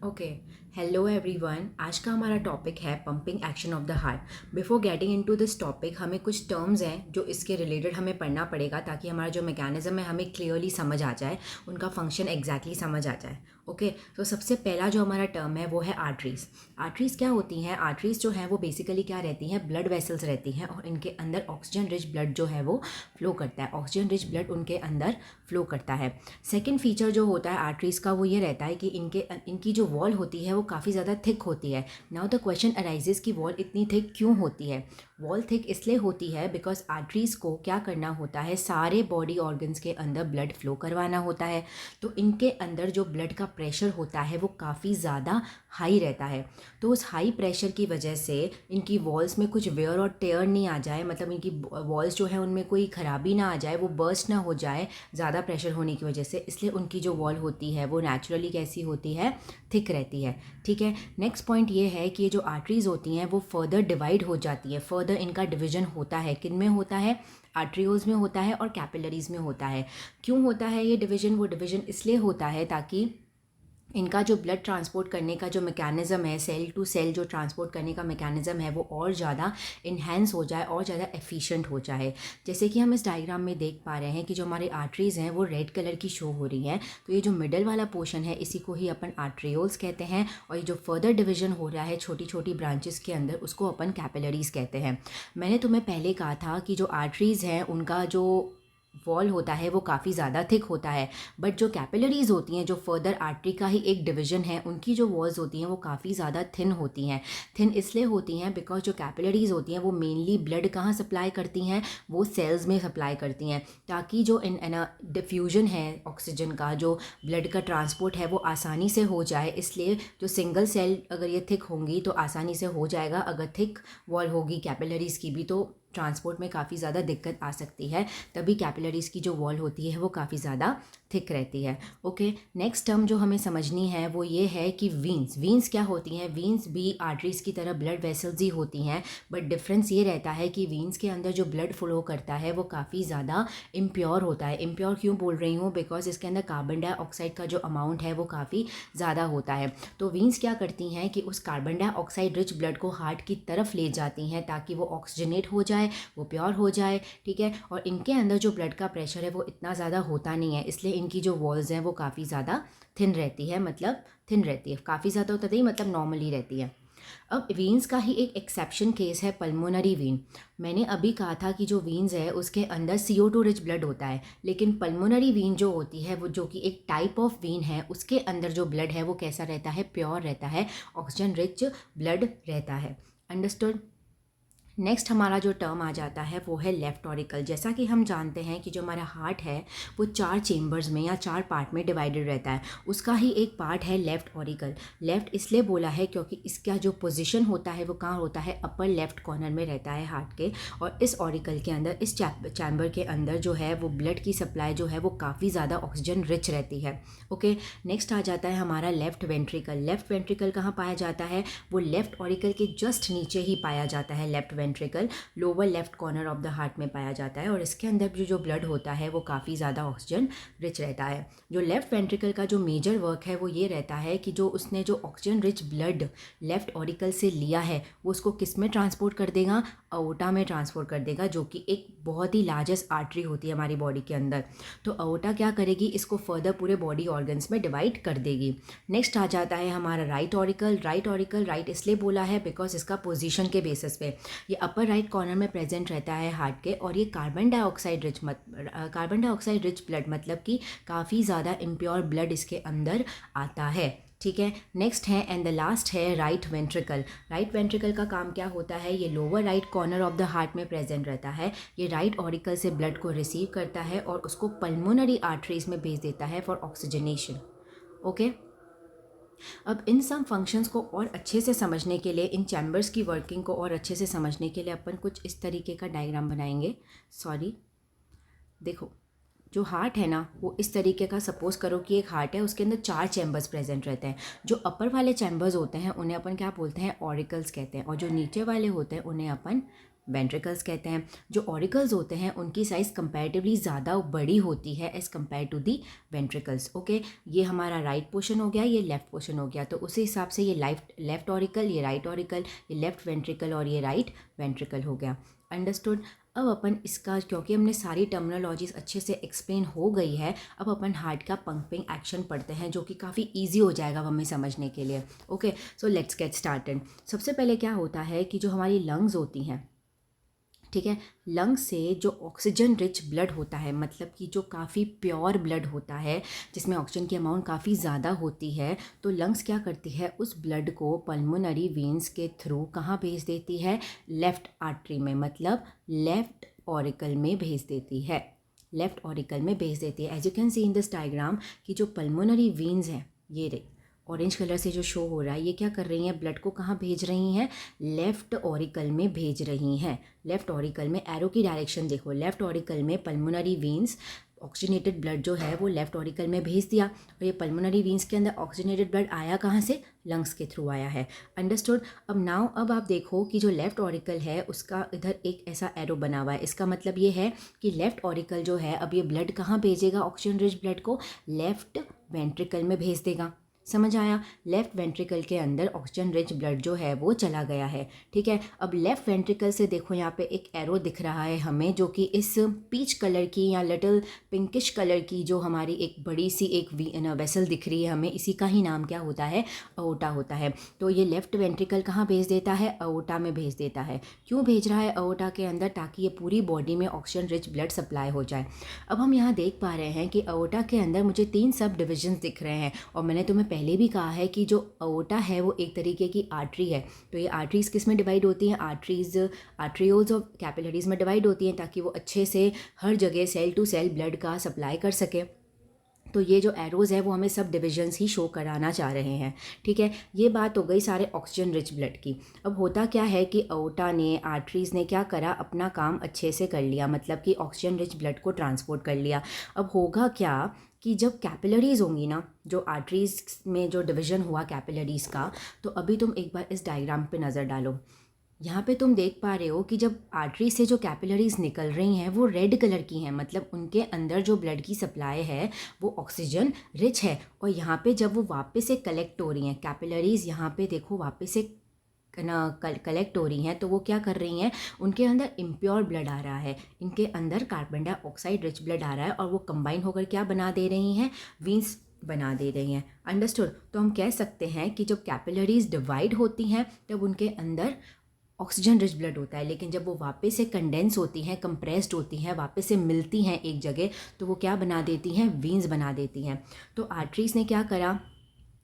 Okay, hello everyone. आज का हमारा टॉपिक है pumping action of the heart. Before getting into this topic हमें कुछ टर्म्स हैं जो इसके रिलेटेड हमें पढ़ना पड़ेगा ताकि हमारा जो मैकेनिज्म है हमें क्लियरली समझ आ जाए, उनका फंक्शन एग्जैक्टली समझ आ जाए। ओके, तो सबसे पहला जो हमारा टर्म है वो है आर्टरीज। आर्टरीज क्या होती हैं? आर्टरीज जो है वो बेसिकली क्या रहती हैं? ब्लड वेसल्स रहती हैं और इनके अंदर ऑक्सीजन रिच ब्लड जो है वो फ्लो करता है। ऑक्सीजन रिच ब्लड उनके अंदर फ्लो करता है। सेकेंड फीचर जो होता है आर्टरीज का वो ये रहता है कि इनकी जो वॉल होती है वो काफ़ी ज़्यादा थिक होती है। नाउ द क्वेश्चन अराइजेज कि वॉल इतनी थिक क्यों होती है? वॉल थिक इसलिए होती है बिकॉज आर्टरीज को क्या करना होता है, सारे बॉडी ऑर्गन्स के अंदर ब्लड फ्लो करवाना होता है। तो इनके अंदर जो ब्लड का प्रेशर होता है वो काफ़ी ज़्यादा हाई रहता है। तो उस हाई प्रेशर की वजह से इनकी वॉल्स में कुछ वेयर और टेयर नहीं आ जाए, मतलब इनकी वॉल्स जो है उनमें कोई ख़राबी ना आ जाए, वो बर्स्ट ना हो जाए ज़्यादा प्रेशर होने की वजह से, इसलिए उनकी जो वॉल होती है वो नेचुरली कैसी होती है? थिक रहती है। ठीक है, नेक्स्ट पॉइंट ये है कि ये जो आर्टरीज होती हैं वो फर्दर डिवाइड हो जाती है। फर्दर इनका डिवीजन होता है, किन में होता है? आर्ट्रियोल्स में होता है और कैपिलरीज में होता है। क्यों होता है ये डिवीजन? वो डिवीजन इसलिए होता है ताकि इनका जो ब्लड ट्रांसपोर्ट करने का जो मैकेनिज़्म है, सेल टू सेल जो ट्रांसपोर्ट करने का मैकेनिज़्म है वो और ज़्यादा इन्हेंस हो जाए और ज़्यादा एफिशिएंट हो जाए। जैसे कि हम इस डायग्राम में देख पा रहे हैं कि जो हमारी आर्टरीज़ हैं वो रेड कलर की शो हो रही हैं। तो ये जो मिडल वाला पोर्शन है इसी को ही अपन आर्ट्रियोल्स कहते हैं, और ये जो फर्दर डिवीजन हो रहा है छोटी छोटी ब्रांचेस के अंदर उसको अपन कैपिलरीज कहते हैं। मैंने तुम्हें पहले कहा था कि जो आर्टरीज़ हैं उनका जो वॉल होता है वो काफ़ी ज़्यादा थिक होता है, बट जो कैपिलरीज होती हैं जो फर्दर आर्टरी का ही एक डिवीजन है उनकी जो वॉल्स होती हैं वो काफ़ी ज़्यादा थिन होती हैं। थिन इसलिए होती हैं बिकॉज जो कैपिलरीज होती हैं वो मेनली ब्लड कहाँ सप्लाई करती हैं? वो सेल्स में सप्लाई करती हैं, ताकि जो इन डिफ्यूजन है ऑक्सीजन का, जो ब्लड का ट्रांसपोर्ट है वो आसानी से हो जाए। इसलिए जो सिंगल सेल अगर ये थिक होंगी तो आसानी से हो जाएगा, अगर थिक वॉल होगी कैपिलरीज की भी तो ट्रांसपोर्ट में काफ़ी ज़्यादा दिक्कत आ सकती है। तभी कैपिलरीज की जो वॉल होती है वो काफ़ी ज़्यादा थिक रहती है। ओके, नेक्स्ट टर्म जो हमें समझनी है वो ये है कि वीन्स। वीन्स क्या होती हैं? वीन्स भी आर्टरीज की तरह ब्लड वेसल्स ही होती हैं, बट डिफरेंस ये रहता है कि वीन्स के अंदर जो ब्लड फ्लो करता है वो काफ़ी ज़्यादा इम्प्योर होता है। इम्प्योर क्यों बोल रही हूँ? बिकॉज इसके अंदर कार्बन डाइऑक्साइड का जो अमाउंट है वो काफ़ी ज़्यादा होता है। तो वीन्स क्या करती हैं कि उस कार्बन डाइऑक्साइड रिच ब्लड को हार्ट की तरफ ले जाती हैं ताकि वो ऑक्सीजनेट हो जाए, वो प्योर हो जाए। ठीक है, और इनके अंदर जो ब्लड का प्रेशर है वो इतना ज़्यादा होता नहीं है, इसलिए इनकी जो वॉल्स हैं वो काफ़ी ज़्यादा थिन रहती है। मतलब थिन रहती है, काफ़ी ज़्यादा होता नहीं, मतलब नॉर्मली रहती है। अब वीन्स का ही एक एक्सेप्शन केस है पल्मोनरी वीन। मैंने अभी कहा था कि जो वीन्स है उसके अंदर CO2 रिच ब्लड होता है, लेकिन पल्मोनरी वीन जो होती है वो जो कि एक टाइप ऑफ वीन है, उसके अंदर जो ब्लड है वो कैसा रहता है? प्योर रहता है, ऑक्सीजन रिच ब्लड रहता है। अंडरस्टूड? नेक्स्ट हमारा जो टर्म आ जाता है वो है लेफ्ट ऑरिकल। जैसा कि हम जानते हैं कि जो हमारा हार्ट है वो 4 चेम्बर्स में या 4 पार्ट में डिवाइडेड रहता है, उसका ही एक पार्ट है लेफ्ट ऑरिकल। लेफ्ट इसलिए बोला है क्योंकि इसका जो पोजीशन होता है वो कहाँ होता है? अपर लेफ्ट कॉर्नर में रहता है हार्ट के, और इस ऑरिकल के अंदर, इस चैम्बर के अंदर जो है वो ब्लड की सप्लाई जो है वो काफ़ी ज़्यादा ऑक्सीजन रिच रहती है। ओके, नेक्स्ट आ जाता है हमारा लेफ्ट वेंट्रिकल। लेफ्ट वेंट्रिकल कहाँ पाया जाता है? वो लेफ्ट ऑरिकल के जस्ट नीचे ही पाया जाता है। Left ventricle lower left corner of the heart में पाया जाता है, और इसके अंदर जो ब्लड होता है वो काफ़ी ज़्यादा ऑक्सीजन रिच रहता है। जो लेफ्ट वेंट्रिकल का जो मेजर वर्क है वो ये रहता है कि जो उसने जो oxygen rich blood left auricle से लिया है वो उसको किस में ट्रांसपोर्ट कर देगा? अओर्टा में ट्रांसपोर्ट कर देगा, जो कि एक बहुत ही लार्जेस्ट आर्टरी होती है हमारी बॉडी के अंदर। तो अओर्टा क्या करेगी? इसको फर्दर पूरे बॉडी ऑर्गन्स में डिवाइड कर देगी। नेक्स्ट आ जाता है हमारा right auricle. Right auricle right इसलिए बोला है बिकॉज इसका पोजीशन के बेसिस पे ये अपर राइट कॉर्नर में प्रेजेंट रहता है हार्ट के, और ये कार्बन डाइऑक्साइड रिच ब्लड, मतलब कि काफ़ी ज़्यादा इम्प्योर ब्लड इसके अंदर आता है। ठीक है, नेक्स्ट है एंड द लास्ट है राइट वेंट्रिकल। राइट वेंट्रिकल का काम क्या होता है? ये lower right corner of the heart में प्रेजेंट रहता है। ये राइट ऑरिकल से ब्लड को रिसीव करता है और उसको पल्मोनरी आर्टरीज में भेज देता है फॉर ऑक्सीजनेशन। ओके, अब इन सब फंक्शंस को और अच्छे से समझने के लिए, इन चैम्बर्स की वर्किंग को और अच्छे से समझने के लिए अपन कुछ इस तरीके का डायग्राम बनाएंगे। सॉरी, देखो, जो हार्ट है ना वो इस तरीके का, सपोज करो कि एक हार्ट है, उसके अंदर 4 चैम्बर्स प्रेजेंट रहते हैं। जो अपर वाले चैम्बर्स होते हैं उन्हें अपन क्या बोलते हैं? ऑरिकल्स कहते हैं, और जो नीचे वाले होते हैं उन्हें अपन वेंट्रिकल्स कहते हैं। जो ऑरिकल्स होते हैं उनकी साइज़ कंपैरेटिवली ज़्यादा बड़ी होती है as compared to the ventricles. Okay, ये हमारा राइट पोर्शन हो गया, ये लेफ़्ट पोर्शन हो गया। तो उसी हिसाब से ये लेफ़्ट ऑरिकल, ये राइट ऑरिकल, ये लेफ़्ट वेंट्रिकल और ये राइट वेंट्रिकल हो गया। अंडरस्टूड। अब अपन इसका, क्योंकि हमने सारी टर्मिनोलॉजीज अच्छे से एक्सप्लेन हो गई है, अब अपन हार्ट का पंपिंग एक्शन पढ़ते हैं, जो कि काफ़ी इजी हो जाएगा हमें समझने के लिए। Okay, so let's get started. सबसे पहले क्या होता है कि जो हमारी लंग्स होती हैं, ठीक है, लंग्स से जो ऑक्सीजन रिच ब्लड होता है, मतलब कि जो काफ़ी प्योर ब्लड होता है जिसमें ऑक्सीजन की अमाउंट काफ़ी ज़्यादा होती है, तो लंग्स क्या करती है, उस ब्लड को पल्मोनरी वेन्स के थ्रू कहाँ भेज देती है, लेफ़्ट आर्टरी में, मतलब लेफ़्ट ऑरिकल में भेज देती है, लेफ़्ट ऑरिकल में भेज देती है। As you can see in this diagram कि जो पल्मोनरी वेन्स हैं, ये रे ऑरेंज कलर से जो शो हो रहा है, ये क्या कर रही हैं, ब्लड को कहाँ भेज रही हैं, लेफ़्ट ऑरिकल में भेज रही हैं। लेफ़्ट ऑरिकल में, एरो की डायरेक्शन देखो, लेफ़्ट ऑरिकल में पल्मोनरी वेन्स ऑक्सीजनेटेड ब्लड जो है वो लेफ़्ट ऑरिकल में भेज दिया, और ये पल्मोनरी वेन्स के अंदर ऑक्सीजनेटेड ब्लड आया कहाँ से, लंग्स के थ्रू आया है। अंडरस्टूड। अब आप देखो कि जो लेफ़्ट ऑरिकल है उसका इधर एक ऐसा एरो बना हुआ है। इसका मतलब ये है कि लेफ़्ट ऑरिकल जो है अब ये ब्लड कहाँ भेजेगा, ऑक्सीजन रिच ब्लड को लेफ़्ट वेंट्रिकल में भेज देगा। समझ आया, लेफ़्ट वेंट्रिकल के अंदर ऑक्सीजन रिच ब्लड जो है वो चला गया है। ठीक है, अब लेफ़्ट वेंट्रिकल से देखो यहाँ पे एक एरो दिख रहा है हमें, जो कि इस पीच कलर की या लिटिल पिंकिश कलर की जो हमारी एक बड़ी सी एक वेसल दिख रही है हमें, इसी का ही नाम क्या होता है, अओर्टा होता है। तो ये लेफ़्ट वेंट्रिकल कहाँ भेज देता है, अओर्टा में भेज देता है। क्यों भेज रहा है अओर्टा के अंदर, ताकि ये पूरी बॉडी में ऑक्सीजन रिच ब्लड सप्लाई हो जाए। अब हम यहाँ देख पा रहे हैं कि अओर्टा के अंदर मुझे 3 सब डिविजन्स दिख रहे हैं, और मैंने तुम्हें पहले भी कहा है कि जो अओर्टा है वो एक तरीके की आर्टरी है। तो ये आर्टरीज़ किस में डिवाइड होती हैं, आर्ट्रियोल्स और कैपिलरीज़ में डिवाइड होती हैं, ताकि वो अच्छे से हर जगह सेल टू सेल ब्लड का सप्लाई कर सके। तो ये जो एरोज़ है वो हमें सब डिविजन्स ही शो कराना चाह रहे हैं। ठीक है, ये बात हो गई सारे ऑक्सीजन रिच ब्लड की। अब होता क्या है कि अओर्टा ने, आर्टरीज़ ने क्या करा, अपना काम अच्छे से कर लिया, मतलब कि ऑक्सीजन रिच ब्लड को ट्रांसपोर्ट कर लिया। अब होगा क्या कि जब कैपिलरीज़ होंगी ना, जो आर्टरीज़ में जो डिवीज़न हुआ कैपिलरीज़ का, तो अभी तुम एक बार इस डायग्राम पे नज़र डालो। यहाँ पे तुम देख पा रहे हो कि जब आर्टरी से जो कैपिलरीज निकल रही हैं वो रेड कलर की हैं, मतलब उनके अंदर जो ब्लड की सप्लाई है वो ऑक्सीजन रिच है। और यहाँ पे जब वो वापस से कलेक्ट हो रही हैं कैपिलरीज, यहाँ पे देखो वापस से कलेक्ट हो रही हैं, तो वो क्या कर रही हैं, उनके अंदर इम्प्योर ब्लड आ रहा है, इनके अंदर कार्बन डाइऑक्साइड रिच ब्लड आ रहा है, और वो कंबाइन होकर क्या बना दे रही हैं, वीन्स बना दे रही हैं। अंडरस्टूड। तो हम कह सकते हैं कि जब कैपिलरीज डिवाइड होती हैं तब उनके अंदर ऑक्सीजन रिच ब्लड होता है, लेकिन जब वो वापस से कंडेंस होती हैं, कंप्रेस्ड होती हैं, वापस से मिलती हैं एक जगह, तो वो क्या बना देती हैं, वीन्स बना देती हैं। तो आर्टरीज़ ने क्या करा,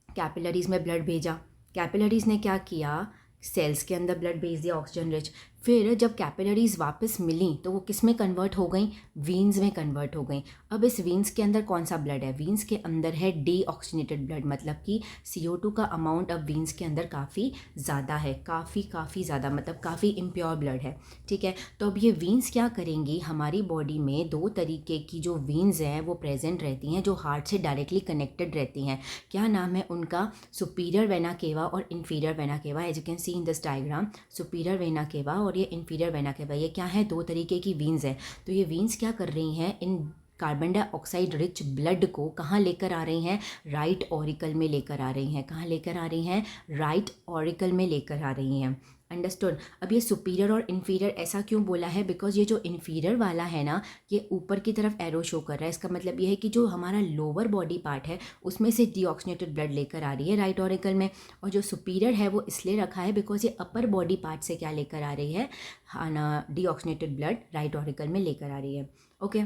कैपिलरीज़ में ब्लड भेजा, कैपिलरीज़ ने क्या किया, सेल्स के अंदर ब्लड भेज दिया ऑक्सीजन रिच। फिर जब कैपिलरीज़ वापस मिली तो वो किस में कन्वर्ट हो गई, वीन्स में कन्वर्ट हो गई। अब इस वीन्स के अंदर कौन सा ब्लड है, वीन्स के अंदर है डीऑक्सीजनेटेड ब्लड, मतलब कि CO2 का अमाउंट अब वीन्स के अंदर काफ़ी ज़्यादा है, काफ़ी ज़्यादा, मतलब काफ़ी इम्प्योर ब्लड है। ठीक है, तो अब ये वीन्स क्या करेंगी, हमारी बॉडी में 2 तरीके की जो वीन्स हैं वो प्रेजेंट रहती हैं, जो हार्ट से डायरेक्टली कनेक्टेड रहती हैं। क्या नाम है उनका, सुपीरियर वेना केवा और inferior vena cava. As you can see in this diagram, superior vena cava और ये इन्फीरियर वेना केवा, ये क्या है, 2 तरीके की वीन्स हैं। तो ये वीन्स क्या कर रही हैं, इन कार्बन डाइऑक्साइड रिच ब्लड को कहाँ लेकर आ रही हैं, राइट ऑरिकल में लेकर आ रही हैं। कहाँ लेकर आ रही हैं, राइट ऑरिकल में लेकर आ रही हैं। अंडरस्टूड। अब ये सुपीरियर और इन्फीरियर ऐसा क्यों बोला है, बिकॉज ये जो इन्फीरियर वाला है ना, ये ऊपर की तरफ एरो शो कर रहा है, इसका मतलब ये है कि जो हमारा लोअर बॉडी पार्ट है उसमें से डीऑक्सीजनेटेड ब्लड लेकर आ रही है राइट ऑरिकल में, और जो सुपीरियर है वो इसलिए रखा है बिकॉज ये अपर बॉडी पार्ट से क्या लेकर आ रही है, डीऑक्सीजनेटेड ब्लड राइट ऑरिकल में लेकर आ रही है। ओके,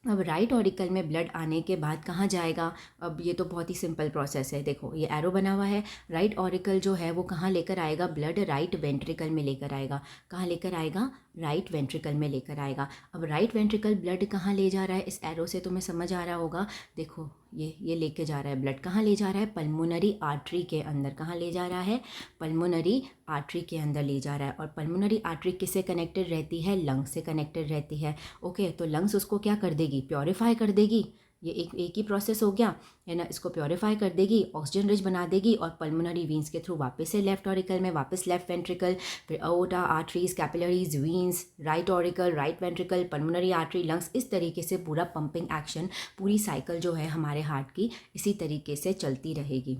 अब राइट ऑरिकल में ब्लड आने के बाद कहाँ जाएगा, अब ये तो बहुत ही सिंपल प्रोसेस है। देखो ये एरो बना हुआ है, राइट ऑरिकल जो है वो कहाँ लेकर आएगा, ब्लड राइट वेंट्रिकल में लेकर आएगा। कहाँ लेकर आएगा, राइट वेंट्रिकल में लेकर आएगा। अब राइट वेंट्रिकल ब्लड कहाँ ले जा रहा है, इस एरो से तुम्हें समझ आ रहा होगा। देखो ये लेके जा रहा है ब्लड, कहाँ ले जा रहा है, पल्मोनरी आर्टरी के अंदर। कहाँ ले जा रहा है, पल्मोनरी आर्टरी के अंदर ले जा रहा है। और पल्मोनरी आर्टरी किससे कनेक्टेड रहती है, लंग्स से कनेक्टेड रहती है। ओके, तो लंग्स उसको क्या कर देगी, प्योरीफाई कर देगी, ये एक ही प्रोसेस हो गया है ना। इसको प्योरीफाई कर देगी, ऑक्सीजन रिच बना देगी और पल्मोनरी वीन्स के थ्रू वापस से लेफ्ट ऑरिकल में, वापस लेफ्ट वेंट्रिकल, फिर aorta, arteries, capillaries, veins, right auricle, right ventricle, pulmonary artery, lungs. इस तरीके से पूरा पंपिंग एक्शन, पूरी साइकिल जो है हमारे हार्ट की इसी तरीके से चलती रहेगी।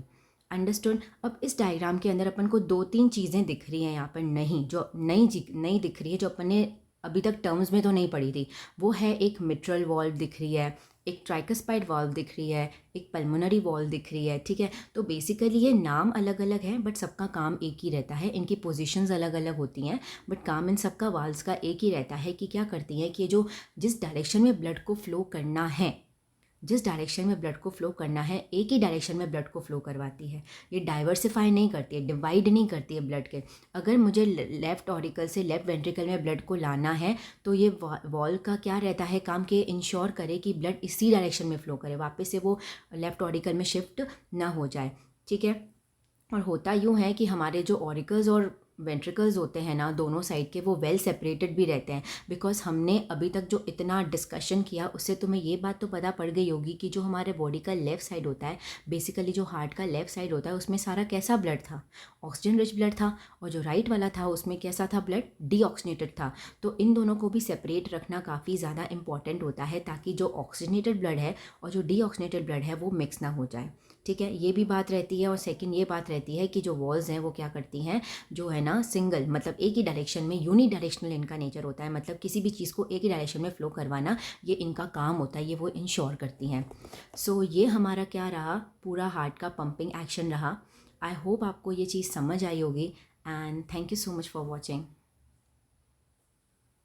अंडरस्टूड। अब इस डायग्राम के अंदर अपन को 2-3 चीज़ें दिख रही हैं यहाँ पर, नहीं जो नई दिख रही है, जो अपन ने अभी तक टर्म्स में तो नहीं पढ़ी थी। वो है एक मिट्रल वॉल्व दिख रही है, एक ट्राइकस्पाइड वॉल्व दिख रही है, एक पल्मोनरी वॉल्व दिख रही है, ठीक है। तो बेसिकली ये नाम अलग अलग है बट सबका काम एक ही रहता है। इनकी पोजीशंस अलग अलग होती हैं बट काम इन सबका वाल्व्स का एक ही रहता है कि क्या करती हैं कि ये जो जिस डायरेक्शन में ब्लड को फ्लो करना है, जिस डायरेक्शन में ब्लड को फ्लो करना है, एक ही डायरेक्शन में ब्लड को फ्लो करवाती है। ये डाइवर्सिफाई नहीं करती है, डिवाइड नहीं करती है ब्लड के। अगर मुझे लेफ़्ट ऑरिकल से लेफ़्ट वेंट्रिकल में ब्लड को लाना है तो ये वॉल्व का क्या रहता है काम, कि इंश्योर करे कि ब्लड इसी डायरेक्शन में फ्लो करे, वापस से वो लेफ़्ट ऑरिकल में शिफ्ट ना हो जाए, ठीक है। और होता यूँ है कि हमारे जो ऑरिकल्स और वेंट्रिकल्स होते हैं ना दोनों साइड के, वो वेल सेपरेटेड भी रहते हैं। बिकॉज हमने अभी तक जो इतना डिस्कशन किया उससे तुम्हें ये बात तो पता पड़ गई होगी कि जो हमारे बॉडी का लेफ़्ट साइड होता है, बेसिकली जो हार्ट का लेफ़्ट साइड होता है, उसमें सारा कैसा ब्लड था, ऑक्सीजन रिच ब्लड था। और जो राइट वाला था उसमें कैसा था, ब्लड डीऑक्सीनेटेड था। तो इन दोनों को भी सेपरेट रखना काफ़ी ज़्यादा इंपॉर्टेंट होता है ताकि जो ऑक्सीजनेटेड ब्लड है और जो डीऑक्सीनेटेड ब्लड है वो मिक्स ना हो जाए, ठीक है। ये भी बात रहती है। और सेकंड ये बात रहती है कि जो वॉल्स हैं वो क्या करती हैं, जो है ना सिंगल, मतलब एक ही डायरेक्शन में, यूनी डायरेक्शनल इनका नेचर होता है, मतलब किसी भी चीज़ को एक ही डायरेक्शन में फ्लो करवाना, ये इनका काम होता है, ये वो इंश्योर करती हैं। सो ये हमारा क्या रहा, पूरा हार्ट का पंपिंग एक्शन रहा। आई होप आपको ये चीज़ समझ आई होगी and thank you so much for watching.